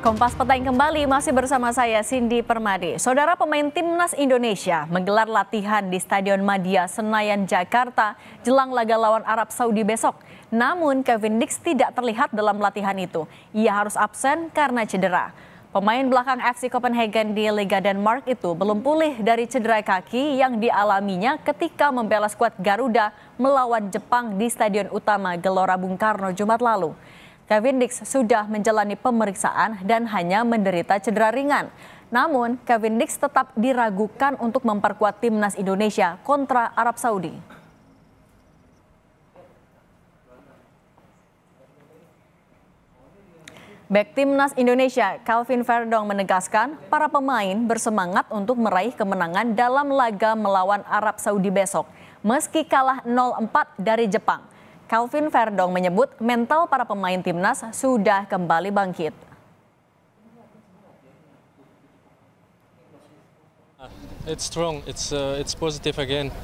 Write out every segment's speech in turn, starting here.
Kompas Petang kembali masih bersama saya Cindy Permadi. Saudara, pemain timnas Indonesia menggelar latihan di Stadion Madia Senayan, Jakarta jelang laga lawan Arab Saudi besok. Namun Kevin Dix tidak terlihat dalam latihan itu. Ia harus absen karena cedera. Pemain belakang FC Copenhagen di Liga Denmark itu belum pulih dari cedera kaki yang dialaminya ketika membela skuad Garuda melawan Jepang di Stadion Utama Gelora Bung Karno Jumat lalu. Kevin Dix sudah menjalani pemeriksaan dan hanya menderita cedera ringan. Namun, Kevin Dix tetap diragukan untuk memperkuat timnas Indonesia kontra Arab Saudi. Bek timnas Indonesia, Calvin Verdong menegaskan para pemain bersemangat untuk meraih kemenangan dalam laga melawan Arab Saudi besok, meski kalah 0-4 dari Jepang. Calvin Verdong menyebut mental para pemain timnas sudah kembali bangkit. It's strong. It's positive again.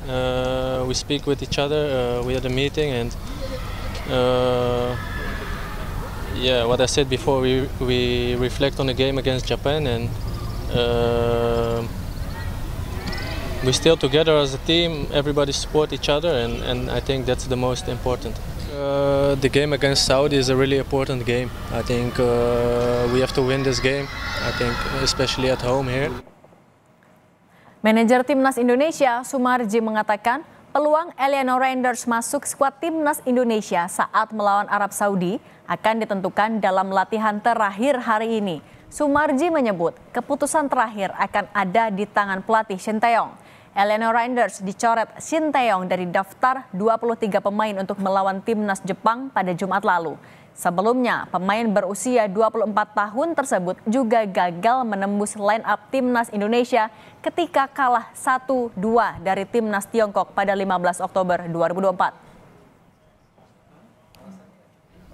We speak with each other. We had a meeting, and yeah, what I said before, we reflect on the game against Japan, and we still together as a team. Everybody support each other, and I think that's the most important. The game against Saudi is a really important game. I think we have to win this game. I think especially at home here. Manajer timnas Indonesia Sumarji mengatakan peluang Eleanor Reinders masuk skuad timnas Indonesia saat melawan Arab Saudi akan ditentukan dalam latihan terakhir hari ini. Sumarji menyebut keputusan terakhir akan ada di tangan pelatih Shin Tae-yong. Eleanor Reinders dicoret Shin Tae-yong dari daftar 23 pemain untuk melawan timnas Jepang pada Jumat lalu. Sebelumnya, pemain berusia 24 tahun tersebut juga gagal menembus line up timnas Indonesia ketika kalah 1-2 dari timnas Tiongkok pada 15 Oktober 2024.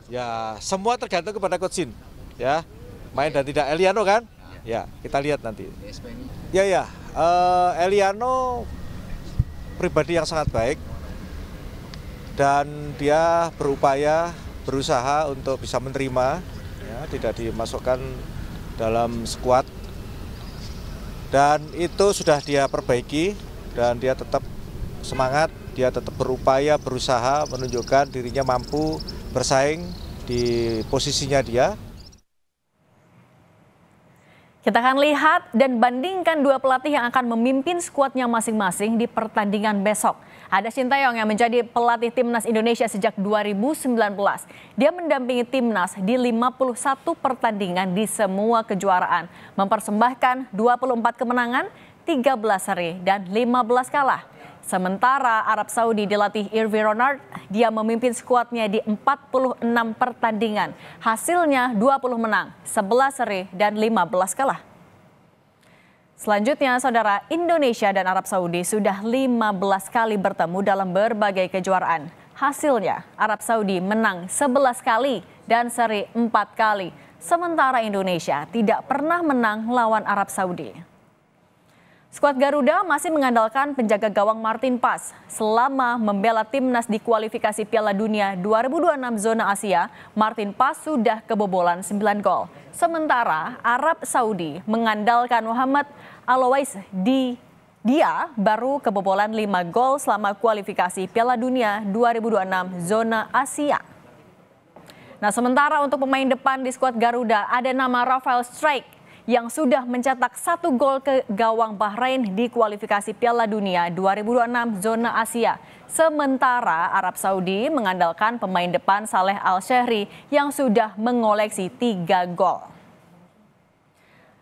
Ya, semua tergantung kepada Coach Shin, ya. Main dan tidak Eliano kan? Ya, kita lihat nanti. Ya, Eliano pribadi yang sangat baik dan dia berusaha untuk bisa menerima, ya, tidak dimasukkan dalam skuad, dan itu sudah dia perbaiki dan dia tetap semangat, dia tetap berusaha menunjukkan dirinya mampu bersaing di posisinya dia. Kita akan lihat dan bandingkan dua pelatih yang akan memimpin skuadnya masing-masing di pertandingan besok. Ada Shin Tae-yong yang menjadi pelatih timnas Indonesia sejak 2019. Dia mendampingi timnas di 51 pertandingan di semua kejuaraan, mempersembahkan 24 kemenangan, 13 seri, dan 15 kalah. Sementara Arab Saudi dilatih Hervé Renard, dia memimpin skuadnya di 46 pertandingan. Hasilnya 20 menang, 11 seri, dan 15 kalah. Selanjutnya, saudara, Indonesia dan Arab Saudi sudah 15 kali bertemu dalam berbagai kejuaraan. Hasilnya, Arab Saudi menang 11 kali dan seri 4 kali. Sementara Indonesia tidak pernah menang lawan Arab Saudi. Skuad Garuda masih mengandalkan penjaga gawang Martin Paes. Selama membela timnas di kualifikasi Piala Dunia 2026 zona Asia, Martin Paes sudah kebobolan 9 gol. Sementara Arab Saudi mengandalkan Muhammad Alowais dia baru kebobolan 5 gol selama kualifikasi Piala Dunia 2026 zona Asia. Nah, sementara untuk pemain depan di skuad Garuda ada nama Rafael Strijk yang sudah mencetak 1 gol ke gawang Bahrain di kualifikasi Piala Dunia 2026 zona Asia. Sementara Arab Saudi mengandalkan pemain depan Saleh Al-Shehri yang sudah mengoleksi 3 gol.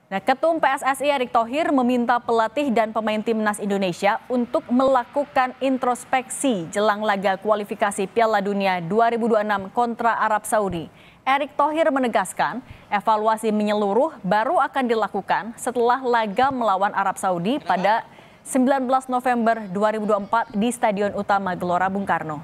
Nah, Ketum PSSI Erick Thohir meminta pelatih dan pemain timnas Indonesia untuk melakukan introspeksi jelang laga kualifikasi Piala Dunia 2026 kontra Arab Saudi. Erick Thohir menegaskan evaluasi menyeluruh baru akan dilakukan setelah laga melawan Arab Saudi pada 19 November 2024 di Stadion Utama Gelora Bung Karno.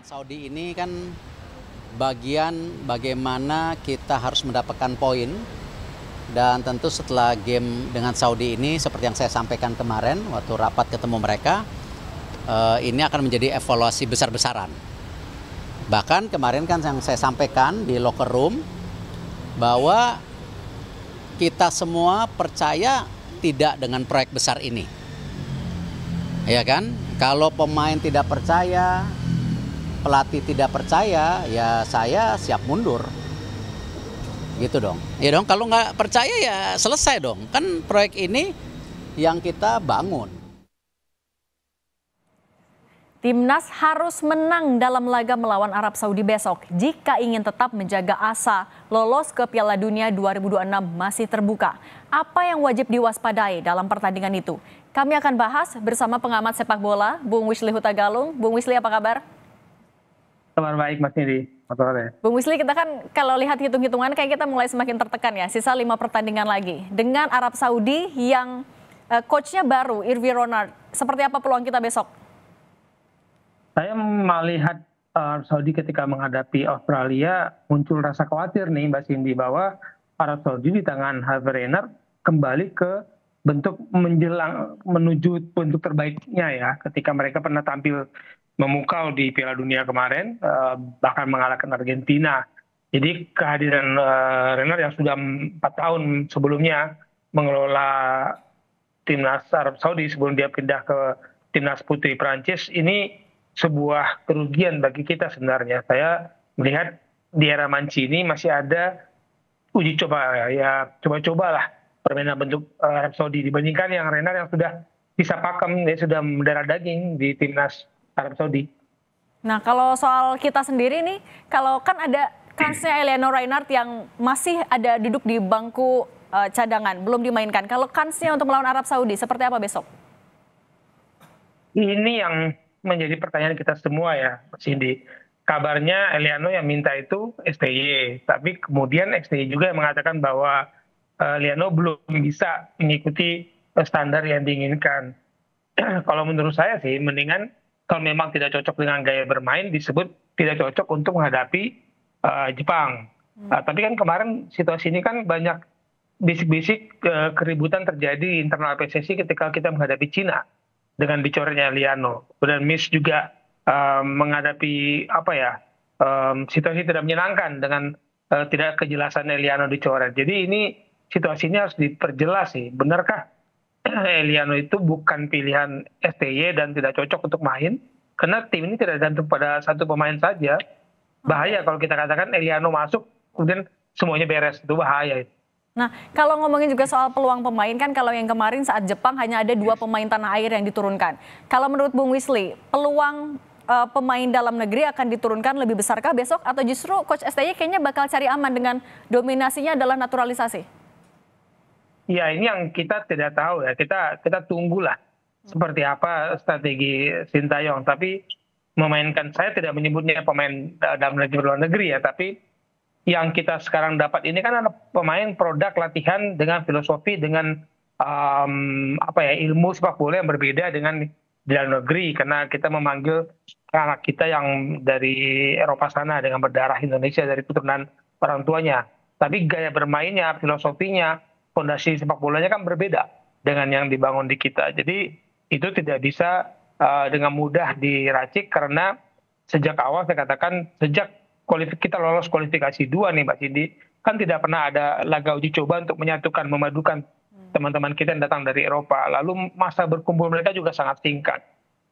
Saudi ini kan bagian bagaimana kita harus mendapatkan poin, dan tentu setelah game dengan Saudi ini seperti yang saya sampaikan kemarin waktu rapat ketemu mereka, ini akan menjadi evaluasi besar-besaran. Bahkan kemarin kan yang saya sampaikan di locker room bahwa kita semua percaya tidak dengan proyek besar ini. Ya kan? Kalau pemain tidak percaya, pelatih tidak percaya, ya saya siap mundur. Gitu dong. Ya dong, kalau nggak percaya ya selesai dong. Kan proyek ini yang kita bangun. Timnas harus menang dalam laga melawan Arab Saudi besok jika ingin tetap menjaga asa lolos ke Piala Dunia 2026 masih terbuka. Apa yang wajib diwaspadai dalam pertandingan itu? Kami akan bahas bersama pengamat sepak bola, Bung Wisli Huta Galung. Bung Wisli, apa kabar? Kabar baik, Mas Nidi. Bung Wisli, kita kan kalau lihat hitung-hitungan kayak kita mulai semakin tertekan ya. Sisa 5 pertandingan lagi. Dengan Arab Saudi yang coachnya baru, Irvi Ronald. Seperti apa peluang kita besok? Saya melihat Arab Saudi ketika menghadapi Australia muncul rasa khawatir nih Mbak Cindy bahwa Arab Saudi di tangan Hervé Renard kembali ke bentuk menjelang menuju bentuk terbaiknya ya ketika mereka pernah tampil memukau di Piala Dunia kemarin bahkan mengalahkan Argentina. Jadi kehadiran Renard yang sudah 4 tahun sebelumnya mengelola timnas Arab Saudi sebelum dia pindah ke timnas putri Prancis ini sebuah kerugian bagi kita sebenarnya. Saya melihat di era Mancini masih ada uji coba ya coba-cobalah permainan bentuk Arab Saudi dibandingkan yang Renard yang sudah bisa pakem, dia sudah mendarah daging di timnas Arab Saudi. Nah, kalau soal kita sendiri nih, kalau kan ada kansnya Eliano Reinhardt yang masih ada duduk di bangku cadangan, belum dimainkan. Kalau kansnya untuk melawan Arab Saudi, seperti apa besok? Ini yang menjadi pertanyaan kita semua ya, Cindy. Kabarnya Eliano yang minta itu STY, tapi kemudian STY juga yang mengatakan bahwa Eliano belum bisa mengikuti standar yang diinginkan. Kalau menurut saya sih, mendingan kalau memang tidak cocok dengan gaya bermain disebut tidak cocok untuk menghadapi Jepang. Tapi kan kemarin situasi ini kan banyak bisik-bisik keributan terjadi di internal PSSI ketika kita menghadapi Cina dengan dicoretnya Eliano. Dan Miss juga menghadapi situasi tidak menyenangkan dengan tidak kejelasan Eliano dicoret. Jadi ini situasinya harus diperjelas sih. Benarkah Eliano itu bukan pilihan STY dan tidak cocok untuk main? Karena tim ini tidak gantung pada satu pemain saja. Bahaya kalau kita katakan Eliano masuk kemudian semuanya beres. Itu bahaya itu. Nah, kalau ngomongin juga soal peluang pemain kan kalau yang kemarin saat Jepang hanya ada 2 pemain tanah air yang diturunkan. Kalau menurut Bung Wisli, peluang pemain dalam negeri akan diturunkan lebih besarkah besok atau justru Coach STY kayaknya bakal cari aman dengan dominasinya adalah naturalisasi? Ya, ini yang kita tidak tahu ya. Kita tunggulah seperti apa strategi Sintayong. Tapi memainkan, saya tidak menyebutnya pemain dalam negeri luar negeri ya, tapi yang kita sekarang dapat ini kan ada pemain produk latihan dengan filosofi, dengan ilmu sepak bola yang berbeda dengan di dalam negeri. Karena kita memanggil anak kita yang dari Eropa sana dengan berdarah Indonesia dari keturunan orang tuanya. Tapi gaya bermainnya, filosofinya, fondasi sepak bolanya kan berbeda dengan yang dibangun di kita. Jadi itu tidak bisa dengan mudah diracik karena sejak awal saya katakan sejak kita lolos kualifikasi 2 nih Mbak Cindy, kan tidak pernah ada laga uji coba untuk menyatukan, memadukan teman-teman kita yang datang dari Eropa. Lalu masa berkumpul mereka juga sangat singkat.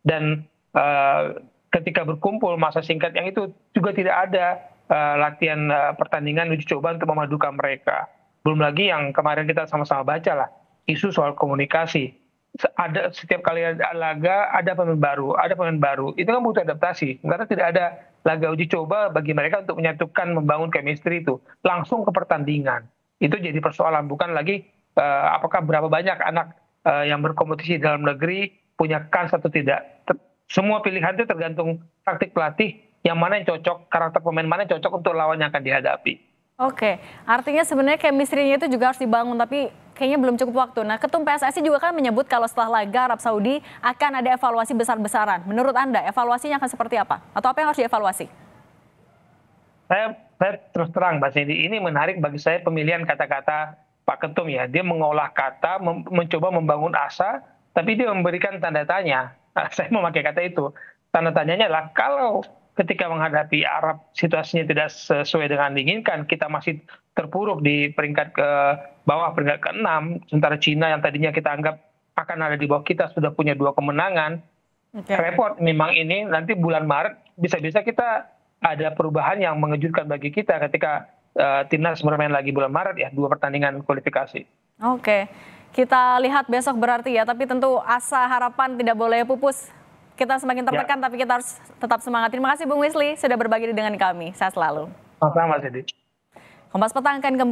Dan ketika berkumpul masa singkat yang itu juga tidak ada latihan pertandingan uji coba untuk memadukan mereka. Belum lagi yang kemarin kita sama-sama baca lah, isu soal komunikasi. Ada setiap kali ada laga ada pemain baru, itu kan butuh adaptasi karena tidak ada laga uji coba bagi mereka untuk menyatukan, membangun chemistry itu langsung ke pertandingan. Itu jadi persoalan, bukan lagi apakah berapa banyak anak yang berkompetisi dalam negeri punya kans atau tidak. Semua pilihan itu tergantung taktik pelatih, yang mana yang cocok, karakter pemain mana yang cocok untuk lawan yang akan dihadapi. Oke, artinya sebenarnya chemistry-nya itu juga harus dibangun, tapi kayaknya belum cukup waktu. Nah, Ketum PSSI juga kan menyebut kalau setelah laga Arab Saudi akan ada evaluasi besar-besaran. Menurut Anda, evaluasinya akan seperti apa? Atau apa yang harus dievaluasi? Saya terus terang, Mbak Cindy, ini menarik bagi saya pemilihan kata-kata Pak Ketum ya. Dia mengolah kata, mencoba membangun asa, tapi dia memberikan tanda tanya. Saya memakai kata itu. Tanda tanyanya adalah kalau ketika menghadapi Arab situasinya tidak sesuai dengan diinginkan, kita masih terpuruk di peringkat ke bawah, peringkat ke-6, sementara Cina yang tadinya kita anggap akan ada di bawah kita sudah punya 2 kemenangan. Repot memang ini, nanti bulan Maret bisa-bisa kita ada perubahan yang mengejutkan bagi kita ketika timnas bermain lagi bulan Maret ya, 2 pertandingan kualifikasi. Oke, kita lihat besok berarti ya, tapi tentu asa harapan tidak boleh pupus. Kita semakin tertekan, tapi kita harus tetap semangat. Terima kasih Bung Wisli sudah berbagi dengan kami. Sehat selalu. Sama-sama, Mas Edi. Kompas Petang akan kembali.